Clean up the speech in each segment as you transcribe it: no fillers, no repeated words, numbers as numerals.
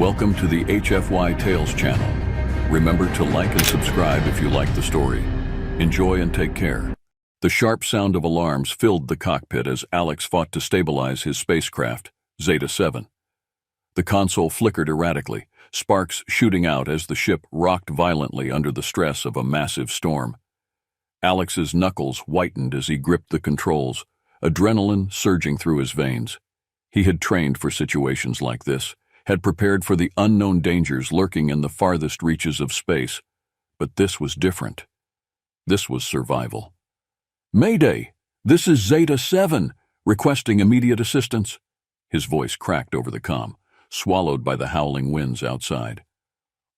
Welcome to the HFY Tales channel. Remember to like and subscribe if you like the story. Enjoy and take care. The sharp sound of alarms filled the cockpit as Alex fought to stabilize his spacecraft, Zeta-7. The console flickered erratically, sparks shooting out as the ship rocked violently under the stress of a massive storm. Alex's knuckles whitened as he gripped the controls, adrenaline surging through his veins. He had trained for situations like this, had prepared for the unknown dangers lurking in the farthest reaches of space. But this was different. This was survival. "Mayday! This is Zeta-7, requesting immediate assistance." His voice cracked over the comm, swallowed by the howling winds outside.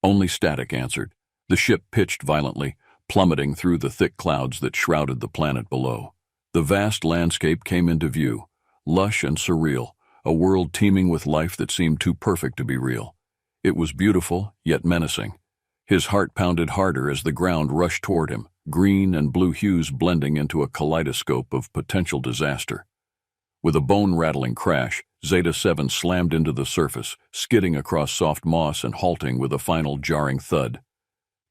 Only static answered. The ship pitched violently, plummeting through the thick clouds that shrouded the planet below. The vast landscape came into view, lush and surreal, a world teeming with life that seemed too perfect to be real. It was beautiful, yet menacing. His heart pounded harder as the ground rushed toward him, green and blue hues blending into a kaleidoscope of potential disaster. With a bone-rattling crash, Zeta-7 slammed into the surface, skidding across soft moss and halting with a final jarring thud.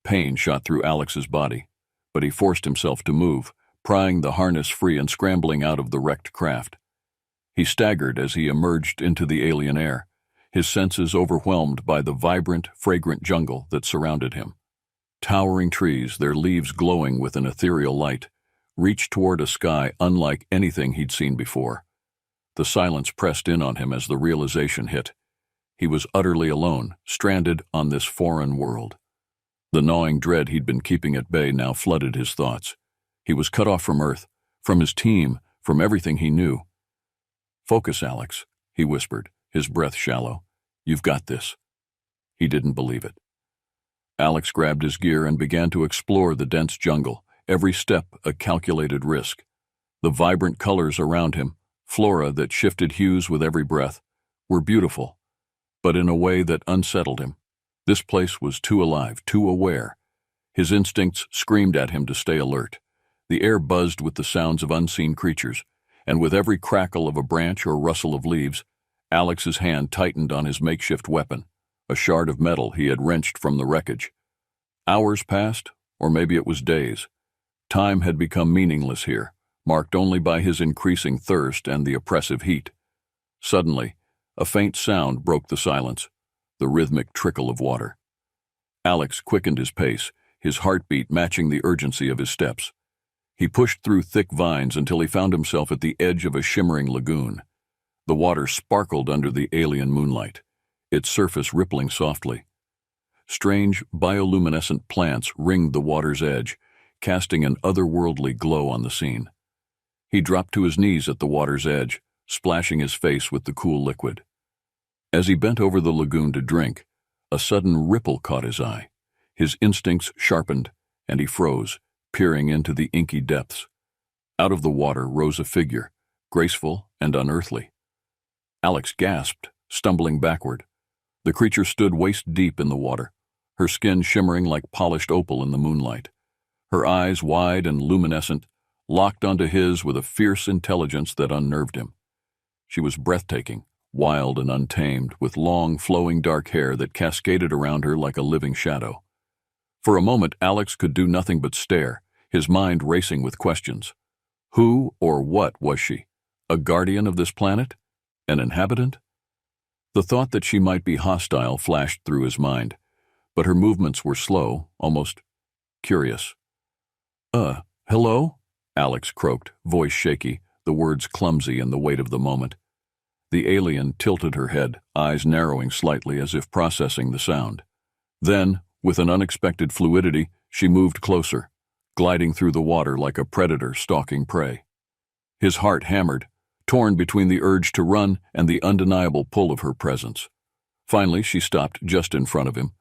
Pain shot through Alex's body, but he forced himself to move, prying the harness free and scrambling out of the wrecked craft. He staggered as he emerged into the alien air, his senses overwhelmed by the vibrant, fragrant jungle that surrounded him. Towering trees, their leaves glowing with an ethereal light, reached toward a sky unlike anything he'd seen before. The silence pressed in on him as the realization hit. He was utterly alone, stranded on this foreign world. The gnawing dread he'd been keeping at bay now flooded his thoughts. He was cut off from Earth, from his team, from everything he knew. "Focus, Alex," he whispered, his breath shallow. "You've got this." He didn't believe it. Alex grabbed his gear and began to explore the dense jungle, every step a calculated risk. The vibrant colors around him, flora that shifted hues with every breath, were beautiful, but in a way that unsettled him. This place was too alive, too aware. His instincts screamed at him to stay alert. The air buzzed with the sounds of unseen creatures, and with every crackle of a branch or rustle of leaves, Alex's hand tightened on his makeshift weapon, a shard of metal he had wrenched from the wreckage. Hours passed, or maybe it was days. Time had become meaningless here, marked only by his increasing thirst and the oppressive heat. Suddenly, a faint sound broke the silence, the rhythmic trickle of water. Alex quickened his pace, his heartbeat matching the urgency of his steps. He pushed through thick vines until he found himself at the edge of a shimmering lagoon. The water sparkled under the alien moonlight, its surface rippling softly. Strange, bioluminescent plants ringed the water's edge, casting an otherworldly glow on the scene. He dropped to his knees at the water's edge, splashing his face with the cool liquid. As he bent over the lagoon to drink, a sudden ripple caught his eye. His instincts sharpened, and he froze, peering into the inky depths. Out of the water rose a figure, graceful and unearthly. Alex gasped, stumbling backward. The creature stood waist-deep in the water, her skin shimmering like polished opal in the moonlight. Her eyes, wide and luminescent, locked onto his with a fierce intelligence that unnerved him. She was breathtaking, wild and untamed, with long, flowing dark hair that cascaded around her like a living shadow. For a moment, Alex could do nothing but stare, his mind racing with questions. Who or what was she? A guardian of this planet? An inhabitant? The thought that she might be hostile flashed through his mind, but her movements were slow, almost curious. Hello?" Alex croaked, voice shaky, the words clumsy in the weight of the moment. The alien tilted her head, eyes narrowing slightly as if processing the sound. Then, with an unexpected fluidity, she moved closer, gliding through the water like a predator stalking prey. His heart hammered, torn between the urge to run and the undeniable pull of her presence. Finally, she stopped just in front of him,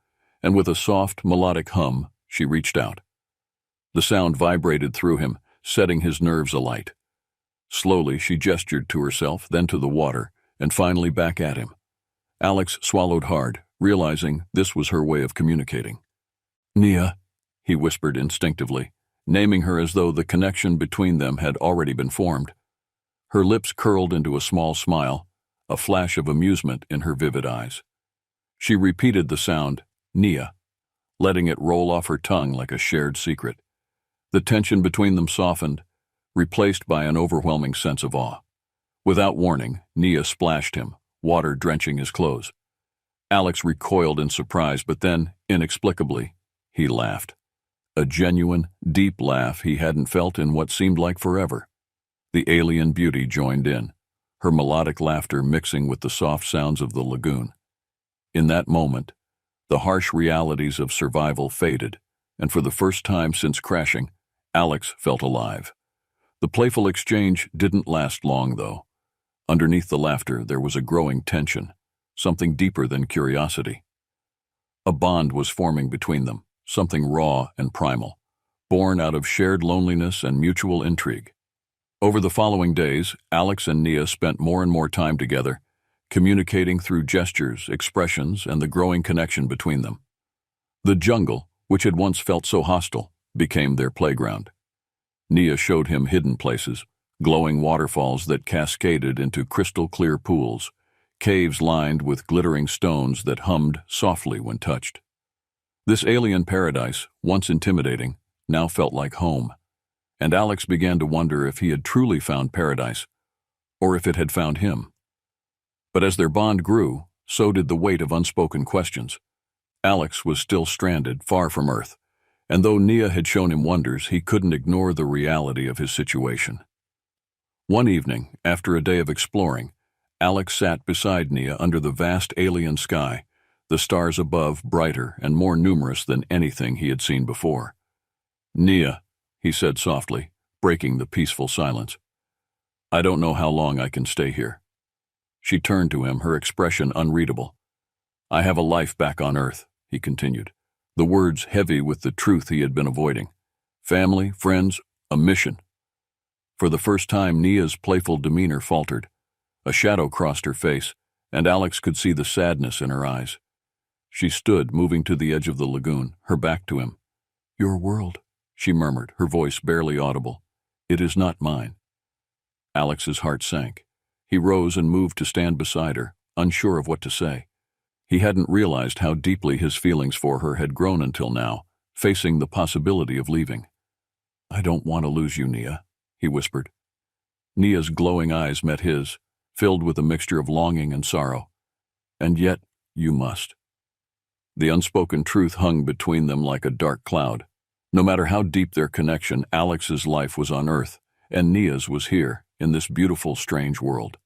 and with a soft, melodic hum, she reached out. The sound vibrated through him, setting his nerves alight. Slowly, she gestured to herself, then to the water, and finally back at him. Alex swallowed hard, realizing this was her way of communicating. "Nia," he whispered instinctively, naming her as though the connection between them had already been formed. Her lips curled into a small smile, a flash of amusement in her vivid eyes. She repeated the sound, Nia, letting it roll off her tongue like a shared secret. The tension between them softened, replaced by an overwhelming sense of awe. Without warning, Nia splashed him, water drenching his clothes. Alex recoiled in surprise, but then, inexplicably, he laughed. A genuine, deep laugh he hadn't felt in what seemed like forever. The alien beauty joined in, her melodic laughter mixing with the soft sounds of the lagoon. In that moment, the harsh realities of survival faded, and for the first time since crashing, Alex felt alive. The playful exchange didn't last long, though. Underneath the laughter, there was a growing tension, something deeper than curiosity. A bond was forming between them, something raw and primal, born out of shared loneliness and mutual intrigue. Over the following days, Alex and Nia spent more and more time together, communicating through gestures, expressions, and the growing connection between them. The jungle, which had once felt so hostile, became their playground. Nia showed him hidden places, glowing waterfalls that cascaded into crystal-clear pools, caves lined with glittering stones that hummed softly when touched. This alien paradise, once intimidating, now felt like home, and Alex began to wonder if he had truly found paradise, or if it had found him. But as their bond grew, so did the weight of unspoken questions. Alex was still stranded, far from Earth, and though Nia had shown him wonders, he couldn't ignore the reality of his situation. One evening, after a day of exploring, Alex sat beside Nia under the vast alien sky, the stars above brighter and more numerous than anything he had seen before. "Nia," he said softly, breaking the peaceful silence. "I don't know how long I can stay here." She turned to him, her expression unreadable. "I have a life back on Earth," he continued, the words heavy with the truth he had been avoiding. "Family, friends, a mission." For the first time, Nia's playful demeanor faltered. A shadow crossed her face, and Alex could see the sadness in her eyes. She stood, moving to the edge of the lagoon, her back to him. "Your world," she murmured, her voice barely audible. "It is not mine." Alex's heart sank. He rose and moved to stand beside her, unsure of what to say. He hadn't realized how deeply his feelings for her had grown until now, facing the possibility of leaving. "I don't want to lose you, Nia," he whispered. Nia's glowing eyes met his, filled with a mixture of longing and sorrow. "And yet, you must." The unspoken truth hung between them like a dark cloud. No matter how deep their connection, Alex's life was on Earth, and Nia's was here, in this beautiful, strange world.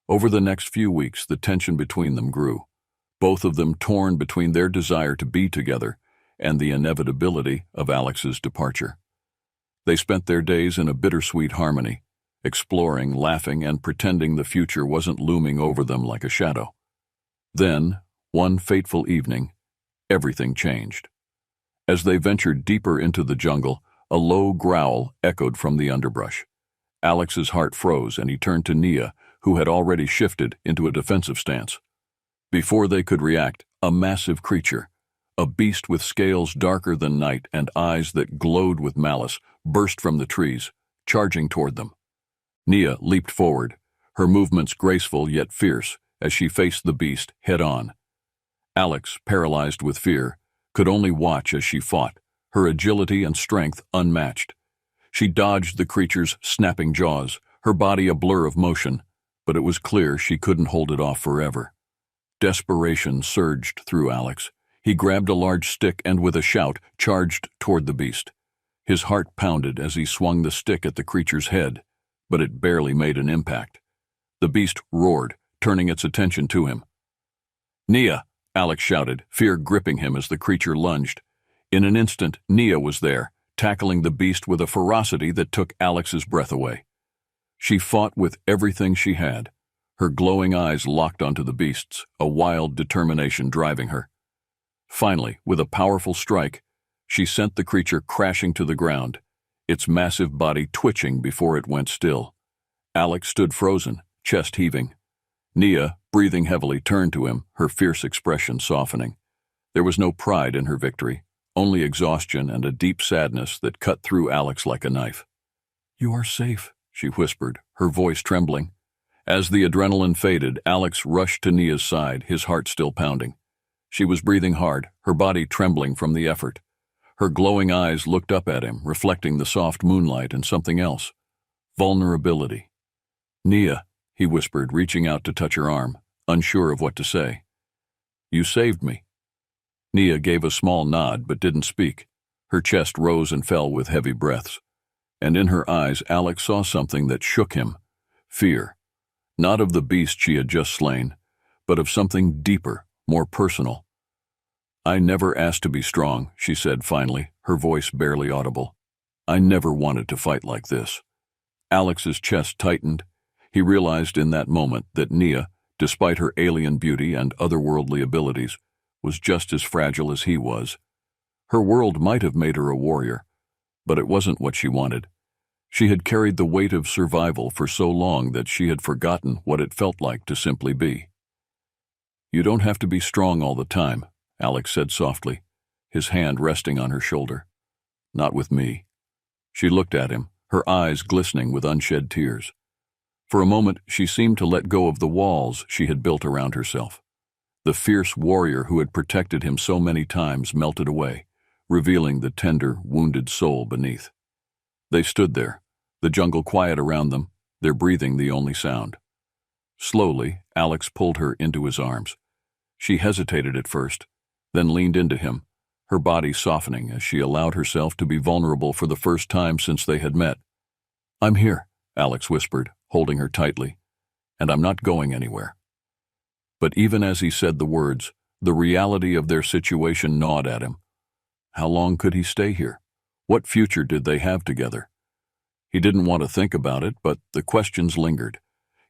Over the next few weeks, the tension between them grew, both of them torn between their desire to be together and the inevitability of Alex's departure. They spent their days in a bittersweet harmony, exploring, laughing, and pretending the future wasn't looming over them like a shadow. Then, one fateful evening, everything changed. As they ventured deeper into the jungle, a low growl echoed from the underbrush. Alex's heart froze, and he turned to Nia, who had already shifted into a defensive stance. Before they could react, a massive creature, a beast with scales darker than night and eyes that glowed with malice, burst from the trees, charging toward them. Nia leaped forward, her movements graceful yet fierce as she faced the beast head-on. Alex, paralyzed with fear, could only watch as she fought, her agility and strength unmatched. She dodged the creature's snapping jaws, her body a blur of motion, but it was clear she couldn't hold it off forever. Desperation surged through Alex. He grabbed a large stick and, with a shout, charged toward the beast. His heart pounded as he swung the stick at the creature's head, but it barely made an impact. The beast roared, turning its attention to him. "Nia!" Alex shouted, fear gripping him as the creature lunged. In an instant, Nia was there, tackling the beast with a ferocity that took Alex's breath away. She fought with everything she had, her glowing eyes locked onto the beast's, a wild determination driving her. Finally, with a powerful strike, she sent the creature crashing to the ground, its massive body twitching before it went still. Alex stood frozen, chest heaving. Nia, breathing heavily, turned to him, her fierce expression softening. There was no pride in her victory, only exhaustion and a deep sadness that cut through Alex like a knife. "You are safe," she whispered, her voice trembling. As the adrenaline faded, Alex rushed to Nia's side, his heart still pounding. She was breathing hard, her body trembling from the effort. Her glowing eyes looked up at him, reflecting the soft moonlight and something else. Vulnerability. "Nia," he whispered, reaching out to touch her arm, unsure of what to say. "You saved me." Nia gave a small nod but didn't speak. Her chest rose and fell with heavy breaths. And in her eyes, Alex saw something that shook him. Fear. Not of the beast she had just slain, but of something deeper, more personal. "I never asked to be strong," she said finally, her voice barely audible. "I never wanted to fight like this." Alex's chest tightened. He realized in that moment that Nia, despite her alien beauty and otherworldly abilities, was just as fragile as he was. Her world might have made her a warrior, but it wasn't what she wanted. She had carried the weight of survival for so long that she had forgotten what it felt like to simply be. "You don't have to be strong all the time," Alex said softly, his hand resting on her shoulder. "Not with me." She looked at him, her eyes glistening with unshed tears. For a moment, she seemed to let go of the walls she had built around herself. The fierce warrior who had protected him so many times melted away, revealing the tender, wounded soul beneath. They stood there, the jungle quiet around them, their breathing the only sound. Slowly, Alex pulled her into his arms. She hesitated at first, then leaned into him, her body softening as she allowed herself to be vulnerable for the first time since they had met. "I'm here," Alex whispered, holding her tightly, "and I'm not going anywhere." But even as he said the words, the reality of their situation gnawed at him. How long could he stay here? What future did they have together? He didn't want to think about it, but the questions lingered,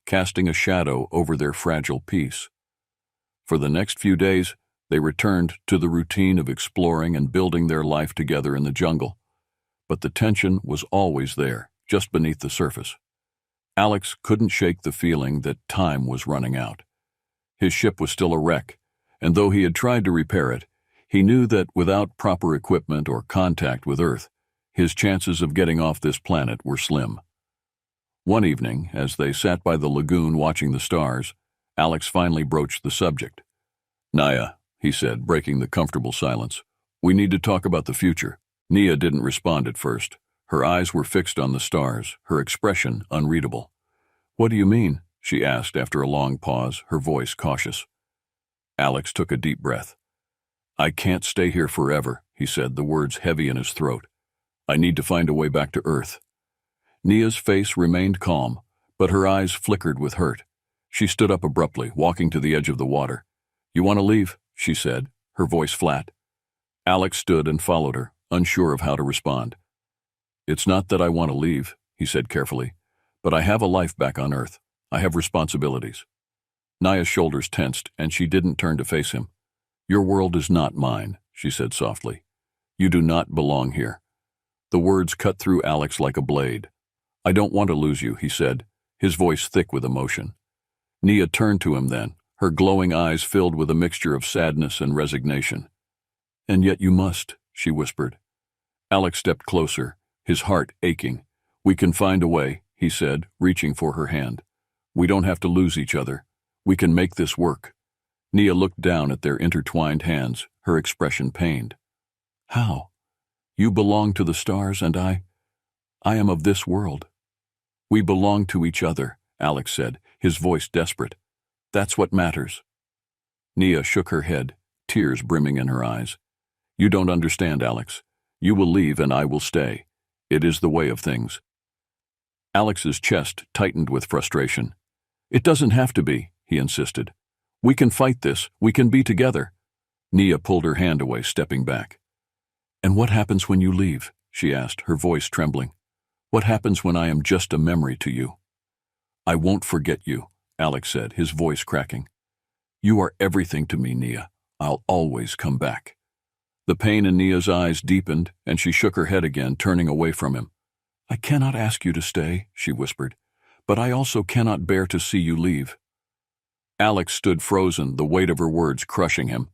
casting a shadow over their fragile peace. For the next few days, they returned to the routine of exploring and building their life together in the jungle. But the tension was always there, just beneath the surface. Alex couldn't shake the feeling that time was running out. His ship was still a wreck, and though he had tried to repair it, he knew that without proper equipment or contact with Earth, his chances of getting off this planet were slim. One evening, as they sat by the lagoon watching the stars, Alex finally broached the subject. "Nia," he said, breaking the comfortable silence, "we need to talk about the future." Nia didn't respond at first. Her eyes were fixed on the stars, her expression unreadable. "What do you mean?" she asked after a long pause, her voice cautious. Alex took a deep breath. "I can't stay here forever," he said, the words heavy in his throat. "I need to find a way back to Earth." Nia's face remained calm, but her eyes flickered with hurt. She stood up abruptly, walking to the edge of the water. "You want to leave?" she said, her voice flat. Alex stood and followed her, unsure of how to respond. "It's not that I want to leave," he said carefully, "but I have a life back on Earth. I have responsibilities." Nia's shoulders tensed, and she didn't turn to face him. "Your world is not mine," she said softly. "You do not belong here." The words cut through Alex like a blade. "I don't want to lose you," he said, his voice thick with emotion. Nia turned to him then, her glowing eyes filled with a mixture of sadness and resignation. "And yet you must," she whispered. Alex stepped closer, his heart aching. "We can find a way," he said, reaching for her hand. "We don't have to lose each other. We can make this work." Nia looked down at their intertwined hands, her expression pained. "How? You belong to the stars and I am of this world." "We belong to each other," Alex said, his voice desperate. "That's what matters." Nia shook her head, tears brimming in her eyes. "You don't understand, Alex. You will leave and I will stay. It is the way of things." Alex's chest tightened with frustration. "It doesn't have to be," he insisted. "We can fight this. We can be together." Nia pulled her hand away, stepping back. "And what happens when you leave?" she asked, her voice trembling. "What happens when I am just a memory to you?" "I won't forget you," Alex said, his voice cracking. "You are everything to me, Nia. I'll always come back." The pain in Nia's eyes deepened, and she shook her head again, turning away from him. "I cannot ask you to stay," she whispered, "but I also cannot bear to see you leave." Alex stood frozen, the weight of her words crushing him.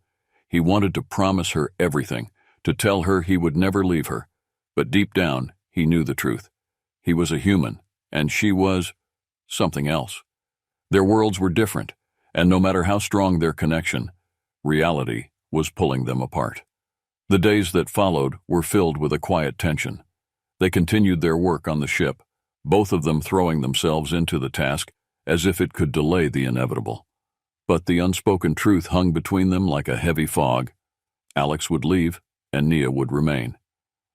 He wanted to promise her everything, to tell her he would never leave her, but deep down, he knew the truth. He was a human, and she was something else. Their worlds were different, and no matter how strong their connection, reality was pulling them apart. The days that followed were filled with a quiet tension. They continued their work on the ship, both of them throwing themselves into the task as if it could delay the inevitable. But the unspoken truth hung between them like a heavy fog. Alex would leave, and Nia would remain.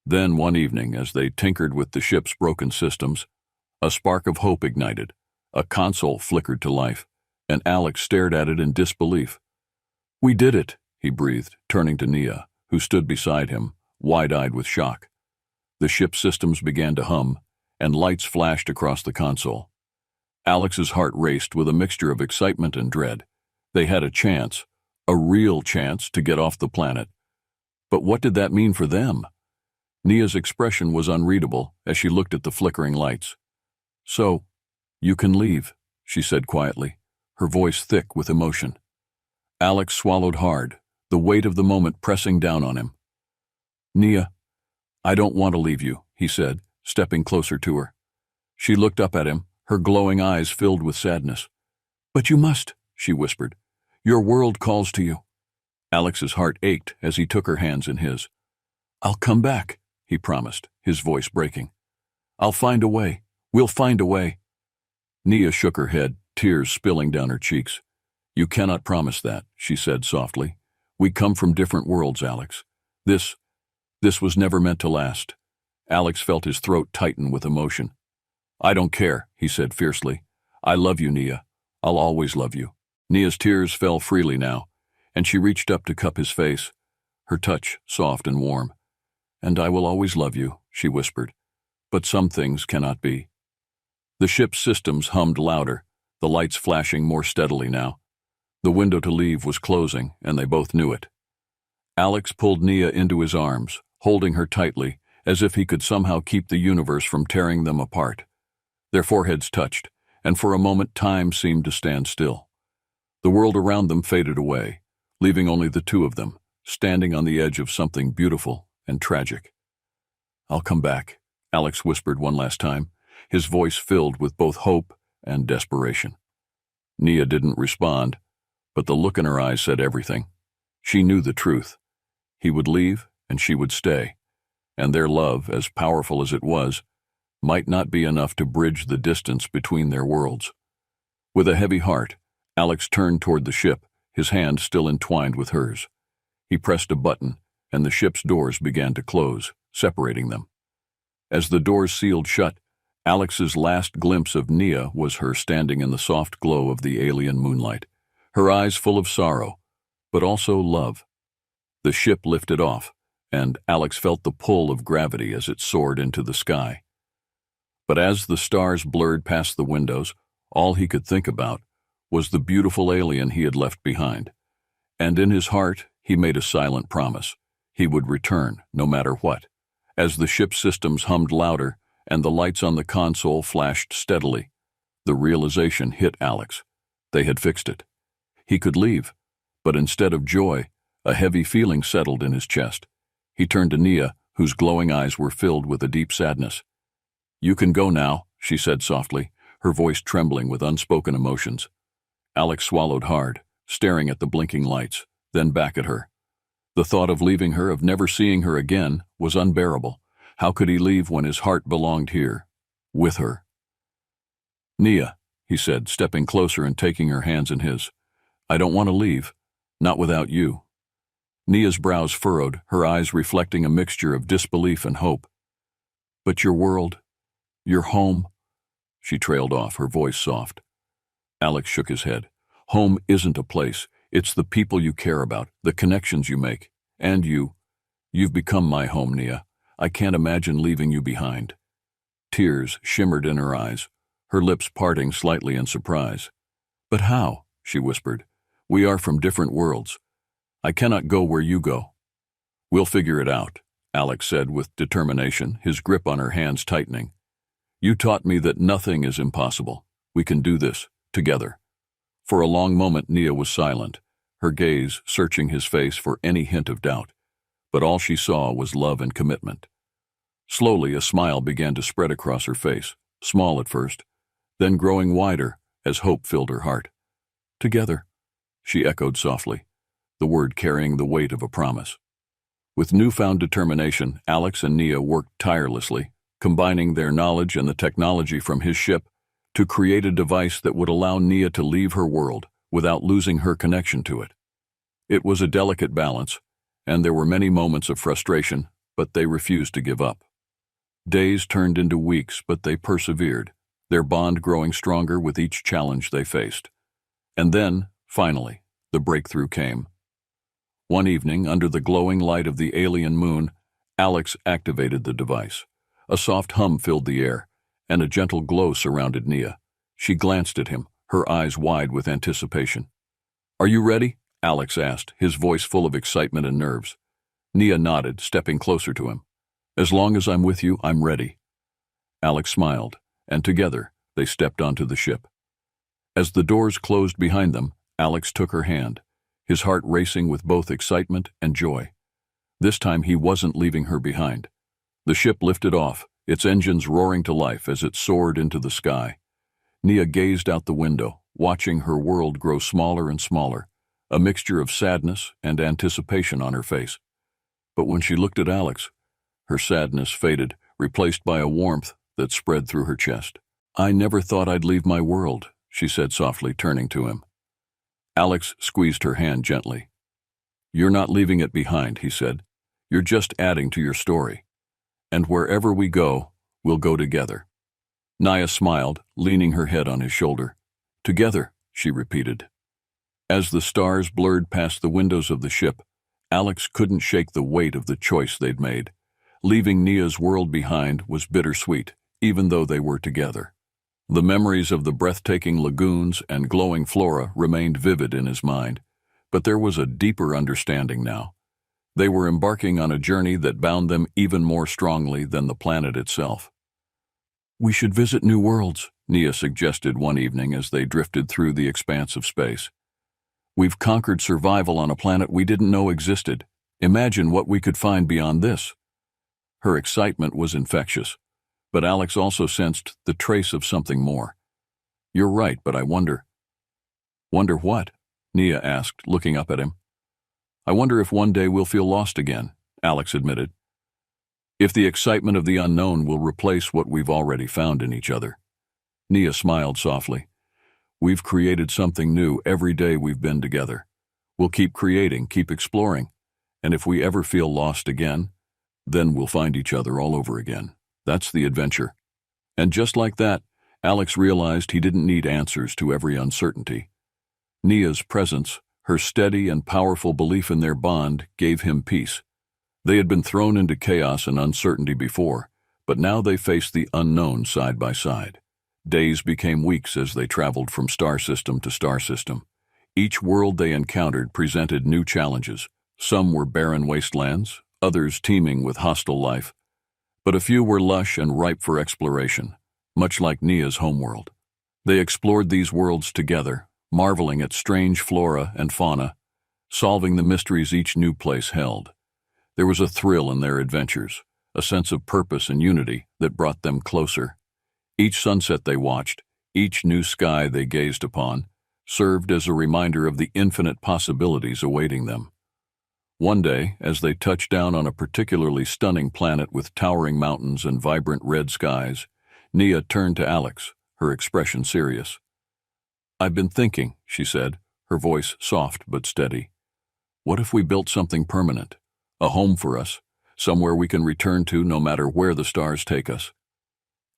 Then one evening, as they tinkered with the ship's broken systems, a spark of hope ignited. A console flickered to life, and Alex stared at it in disbelief. "We did it," he breathed, turning to Nia, who stood beside him, wide-eyed with shock. The ship's systems began to hum, and lights flashed across the console. Alex's heart raced with a mixture of excitement and dread. They had a chance, a real chance, to get off the planet. But what did that mean for them? Nia's expression was unreadable as she looked at the flickering lights. "So, you can leave," she said quietly, her voice thick with emotion. Alex swallowed hard, the weight of the moment pressing down on him. "Nia, I don't want to leave you," he said, stepping closer to her. She looked up at him, her glowing eyes filled with sadness. "But you must," she whispered. "Your world calls to you." Alex's heart ached as he took her hands in his. "I'll come back," he promised, his voice breaking. "I'll find a way. We'll find a way." Nia shook her head, tears spilling down her cheeks. "You cannot promise that," she said softly. "We come from different worlds, Alex. This was never meant to last." Alex felt his throat tighten with emotion. "I don't care," he said fiercely. "I love you, Nia. I'll always love you." Nia's tears fell freely now, and she reached up to cup his face, her touch soft and warm. "And I will always love you," she whispered. "But some things cannot be." The ship's systems hummed louder, the lights flashing more steadily now. The window to leave was closing, and they both knew it. Alex pulled Nia into his arms, holding her tightly, as if he could somehow keep the universe from tearing them apart. Their foreheads touched, and for a moment time seemed to stand still. The world around them faded away, leaving only the two of them, standing on the edge of something beautiful and tragic. "I'll come back," Alex whispered one last time, his voice filled with both hope and desperation. Nia didn't respond, but the look in her eyes said everything. She knew the truth. He would leave, and she would stay, and their love, as powerful as it was, might not be enough to bridge the distance between their worlds. With a heavy heart, Alex turned toward the ship, his hand still entwined with hers. He pressed a button, and the ship's doors began to close, separating them. As the doors sealed shut, Alex's last glimpse of Nia was her standing in the soft glow of the alien moonlight, her eyes full of sorrow, but also love. The ship lifted off, and Alex felt the pull of gravity as it soared into the sky. But as the stars blurred past the windows, all he could think about was the beautiful alien he had left behind. And in his heart, he made a silent promise. He would return, no matter what. As the ship's systems hummed louder and the lights on the console flashed steadily, the realization hit Alex. They had fixed it. He could leave, but instead of joy, a heavy feeling settled in his chest. He turned to Nia, whose glowing eyes were filled with a deep sadness. "You can go now," she said softly, her voice trembling with unspoken emotions. Alex swallowed hard, staring at the blinking lights, then back at her. The thought of leaving her, of never seeing her again, was unbearable. How could he leave when his heart belonged here, with her? "Nia," he said, stepping closer and taking her hands in his. "I don't want to leave, not without you." Nia's brows furrowed, her eyes reflecting a mixture of disbelief and hope. "But your world, your home," she trailed off, her voice soft. Alex shook his head. "Home isn't a place. It's the people you care about, the connections you make. And you've become my home, Nia. I can't imagine leaving you behind." Tears shimmered in her eyes, her lips parting slightly in surprise. "But how?" she whispered. "We are from different worlds. I cannot go where you go." "We'll figure it out," Alex said with determination, his grip on her hands tightening. "You taught me that nothing is impossible. We can do this, together." For a long moment Nia was silent, her gaze searching his face for any hint of doubt. But all she saw was love and commitment. Slowly a smile began to spread across her face, small at first, then growing wider as hope filled her heart. "Together," she echoed softly. the word carrying the weight of a promise. With newfound determination, Alex and Nia worked tirelessly, combining their knowledge and the technology from his ship to create a device that would allow Nia to leave her world without losing her connection to it. It was a delicate balance, and there were many moments of frustration, but they refused to give up. Days turned into weeks, but they persevered, their bond growing stronger with each challenge they faced. And then, finally, the breakthrough came. One evening, under the glowing light of the alien moon, Alex activated the device. A soft hum filled the air, and a gentle glow surrounded Nia. She glanced at him, her eyes wide with anticipation. "Are you ready?" Alex asked, his voice full of excitement and nerves. Nia nodded, stepping closer to him. "As long as I'm with you, I'm ready." Alex smiled, and together they stepped onto the ship. As the doors closed behind them, Alex took her hand, his heart racing with both excitement and joy. This time he wasn't leaving her behind. The ship lifted off, its engines roaring to life as it soared into the sky. Nia gazed out the window, watching her world grow smaller and smaller, a mixture of sadness and anticipation on her face. But when she looked at Alex, her sadness faded, replaced by a warmth that spread through her chest. "I never thought I'd leave my world," she said softly, turning to him. Alex squeezed her hand gently. "You're not leaving it behind," he said. "You're just adding to your story. And wherever we go, we'll go together." Nia smiled, leaning her head on his shoulder. "Together," she repeated. As the stars blurred past the windows of the ship, Alex couldn't shake the weight of the choice they'd made. Leaving Nia's world behind was bittersweet, even though they were together. The memories of the breathtaking lagoons and glowing flora remained vivid in his mind, but there was a deeper understanding now. They were embarking on a journey that bound them even more strongly than the planet itself. "We should visit new worlds," Nia suggested one evening as they drifted through the expanse of space. "We've conquered survival on a planet we didn't know existed. Imagine what we could find beyond this." Her excitement was infectious, but Alex also sensed the trace of something more. "You're right, but I wonder." "Wonder what?" Nia asked, looking up at him. "I wonder if one day we'll feel lost again," Alex admitted. "If the excitement of the unknown will replace what we've already found in each other." Nia smiled softly. "We've created something new every day we've been together. We'll keep creating, keep exploring, and if we ever feel lost again, then we'll find each other all over again. That's the adventure." And just like that, Alex realized he didn't need answers to every uncertainty. Nia's presence, her steady and powerful belief in their bond, gave him peace. They had been thrown into chaos and uncertainty before, but now they faced the unknown side by side. Days became weeks as they traveled from star system to star system. Each world they encountered presented new challenges. Some were barren wastelands, others teeming with hostile life. But a few were lush and ripe for exploration, much like Nia's homeworld. They explored these worlds together, marveling at strange flora and fauna, solving the mysteries each new place held. There was a thrill in their adventures, a sense of purpose and unity that brought them closer. Each sunset they watched, each new sky they gazed upon, served as a reminder of the infinite possibilities awaiting them. One day, as they touched down on a particularly stunning planet with towering mountains and vibrant red skies, Nia turned to Alex, her expression serious. "I've been thinking," she said, her voice soft but steady. "What if we built something permanent? A home for us, somewhere we can return to no matter where the stars take us?"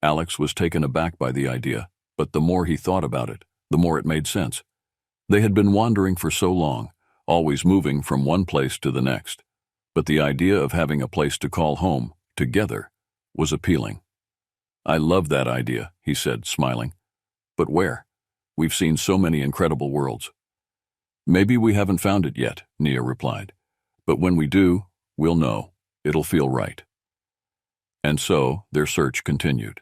Alex was taken aback by the idea, but the more he thought about it, the more it made sense. They had been wandering for so long, always moving from one place to the next, but the idea of having a place to call home, together, was appealing. "I love that idea," he said, smiling. "But where? We've seen so many incredible worlds." "Maybe we haven't found it yet," Nia replied. "But when we do, we'll know. It'll feel right." And so, their search continued.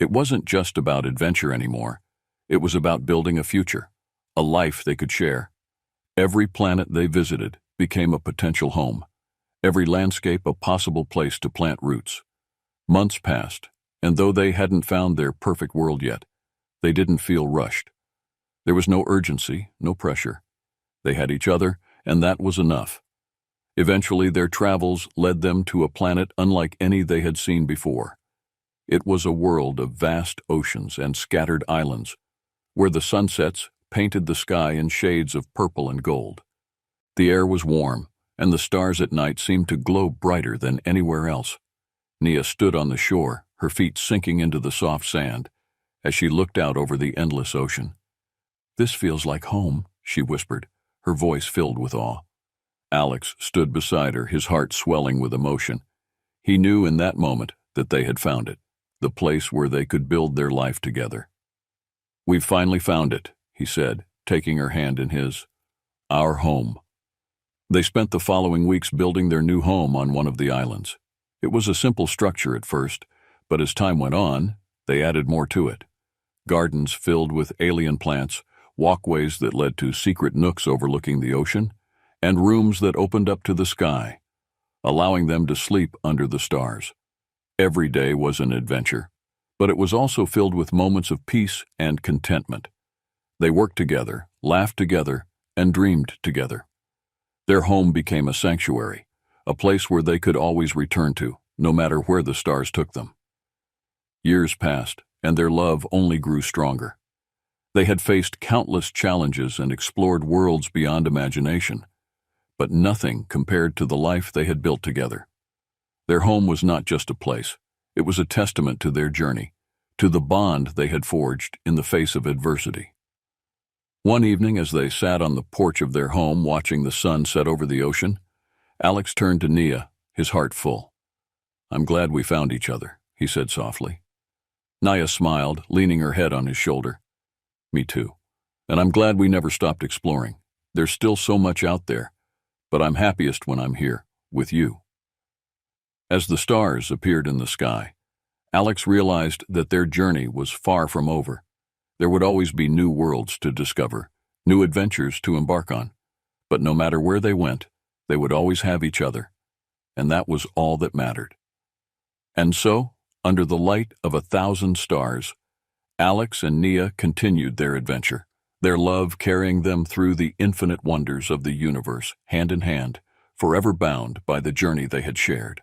It wasn't just about adventure anymore. It was about building a future, a life they could share. Every planet they visited became a potential home, every landscape a possible place to plant roots. Months passed, and though they hadn't found their perfect world yet, they didn't feel rushed. There was no urgency, no pressure. They had each other, and that was enough. Eventually, their travels led them to a planet unlike any they had seen before. It was a world of vast oceans and scattered islands, where the sunsets painted the sky in shades of purple and gold. The air was warm, and the stars at night seemed to glow brighter than anywhere else. Nia stood on the shore, her feet sinking into the soft sand, as she looked out over the endless ocean. "This feels like home," she whispered, her voice filled with awe. Alex stood beside her, his heart swelling with emotion. He knew in that moment that they had found it, the place where they could build their life together. "We've finally found it," he said, taking her hand in his. "Our home." They spent the following weeks building their new home on one of the islands. It was a simple structure at first, but as time went on, they added more to it. Gardens filled with alien plants, walkways that led to secret nooks overlooking the ocean, and rooms that opened up to the sky, allowing them to sleep under the stars. Every day was an adventure, but it was also filled with moments of peace and contentment. They worked together, laughed together, and dreamed together. Their home became a sanctuary, a place where they could always return to, no matter where the stars took them. Years passed, and their love only grew stronger. They had faced countless challenges and explored worlds beyond imagination, but nothing compared to the life they had built together. Their home was not just a place, it was a testament to their journey, to the bond they had forged in the face of adversity. One evening, as they sat on the porch of their home watching the sun set over the ocean, Alex turned to Nia, his heart full. "I'm glad we found each other," he said softly. Nia smiled, leaning her head on his shoulder. "Me too. And I'm glad we never stopped exploring. There's still so much out there, but I'm happiest when I'm here, with you." As the stars appeared in the sky, Alex realized that their journey was far from over. There would always be new worlds to discover, new adventures to embark on. But no matter where they went, they would always have each other, and that was all that mattered. And so, under the light of 1,000 stars, Alex and Nia continued their adventure, their love carrying them through the infinite wonders of the universe, hand in hand, forever bound by the journey they had shared.